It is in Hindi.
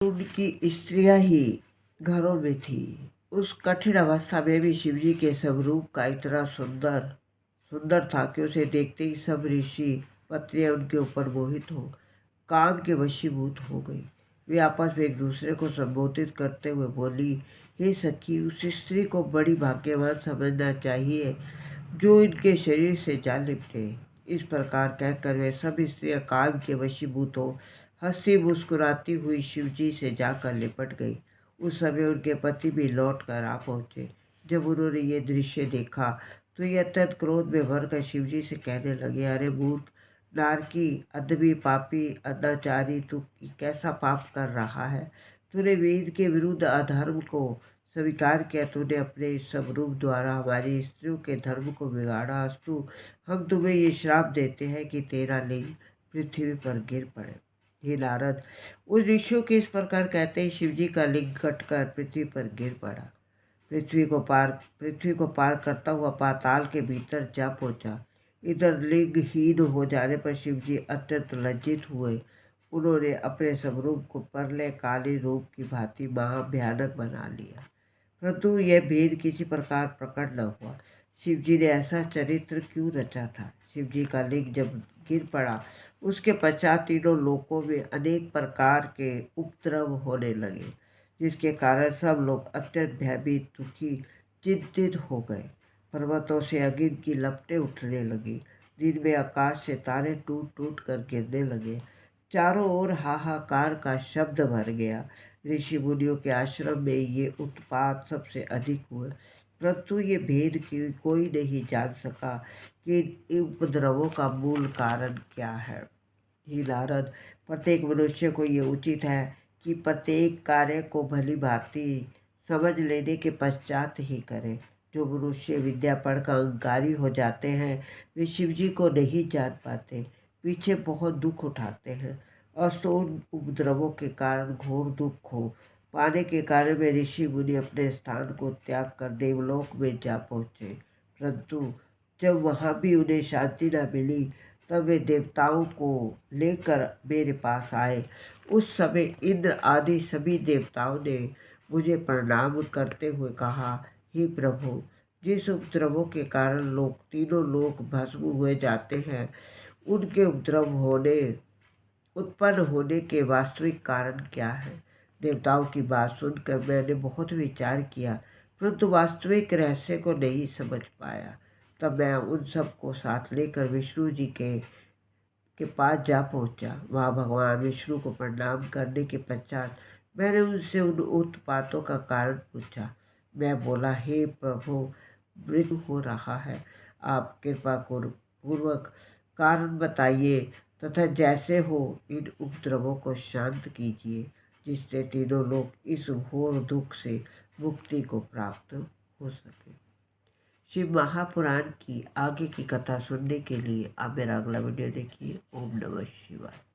उनकी स्त्रियां ही घरों में थी। उस कठिन अवस्था में भी शिवजी के स्वरूप का इतना सुंदर सुंदर था कि उसे देखते ही सब ऋषि पत्नियां उनके ऊपर मोहित हो काम के वशीभूत हो गई। वे आपस में एक दूसरे को संबोधित करते हुए बोली, हे सखी, उस स्त्री को बड़ी भाग्यवान समझना चाहिए जो इनके शरीर से जा लिपटे। इस प्रकार कहकर वे सब स्त्रियां काम के वशीभूत हो हंसती मुस्कुराती हुई शिवजी से जाकर लिपट गई। उस समय उनके पति भी लौट कर आ पहुँचे। जब उन्होंने ये दृश्य देखा तो ये अत्यंत क्रोध में भरकर शिवजी से कहने लगे, अरे मूर्ख नारकी, अदबी, पापी, अनाचारी, तू कैसा पाप कर रहा है। तूने वेद के विरुद्ध अधर्म को स्वीकार किया। तूने अपने इस स्वरूप द्वारा हमारी स्त्रियों के धर्म को बिगाड़ा। अस्तु, हम तुम्हें ये श्राप देते हैं कि तेरा लिंग पृथ्वी पर गिर पड़े। हे नारद, उस ऋषियों के इस प्रकार कहते ही शिवजी का लिंग कटकर पृथ्वी पर गिर पड़ा। पृथ्वी को पार करता हुआ पाताल के भीतर जा पहुंचा। इधर लिंगहीन हो जाने पर शिवजी अत्यंत लज्जित हुए। उन्होंने अपने स्वरूप को प्रलय काली रूप की भांति महाभयानक बना लिया, परंतु यह भेद किसी प्रकार प्रकट न हुआ। शिवजी ने ऐसा चरित्र क्यों रचा था। शिवजी का लिंग जब गिर पड़ा उसके पश्चात तीनों लोकों में अनेक प्रकार के उपद्रव होने लगे, जिसके कारण सब लोग अत्यंत भयभीत, दुखी, चिंतित हो गए। पर्वतों से अग्नि की लपटें उठने लगी। दिन में आकाश से तारे टूट टूट कर गिरने लगे। चारों ओर हाहाकार का शब्द भर गया। ऋषि मुनियों के आश्रम में ये उत्पात सबसे अधिक हुए, परंतु ये भेद की कोई नहीं जान सका कि इन उपद्रवों का मूल कारण क्या है। हे नारद, प्रत्येक मनुष्य को ये उचित है कि प्रत्येक कार्य को भली भांति समझ लेने के पश्चात ही करे। जो मनुष्य विद्या पढ़कर अहंकारी हो जाते हैं वे शिवजी को नहीं जान पाते, पीछे बहुत दुख उठाते हैं। अस्तु, उन उपद्रवों के कारण घोर दुख हो पाने के कारण वे ऋषि मुनि अपने स्थान को त्याग कर देवलोक में जा पहुँचे, परंतु जब वहाँ भी उन्हें शांति न मिली तब वे देवताओं को लेकर मेरे पास आए। उस समय इंद्र आदि सभी देवताओं ने मुझे प्रणाम करते हुए कहा, हे प्रभु, जिस उपद्रवों के कारण लोग तीनों लोग भस्म हुए जाते हैं उनके उत्पन्न होने के वास्तविक कारण क्या है। देवताओं की बात सुनकर मैंने बहुत विचार किया, परंतु वास्तविक रहस्य को नहीं समझ पाया। तब मैं उन सब को साथ लेकर विष्णु जी के पास जा पहुंचा। वहाँ भगवान विष्णु को प्रणाम करने के पश्चात मैंने उनसे उन उत्पातों का कारण पूछा। मैं बोला, हे प्रभु, मृत्यु हो रहा है, आप कृपा पूर्वक कारण बताइए तथा जैसे हो इन उपद्रवों को शांत कीजिए, जिससे तीनों लोग इस घोर दुख से मुक्ति को प्राप्त हो सके। शिव महापुराण की आगे की कथा सुनने के लिए आप मेरा अगला वीडियो देखिए। ओम नमः शिवाय।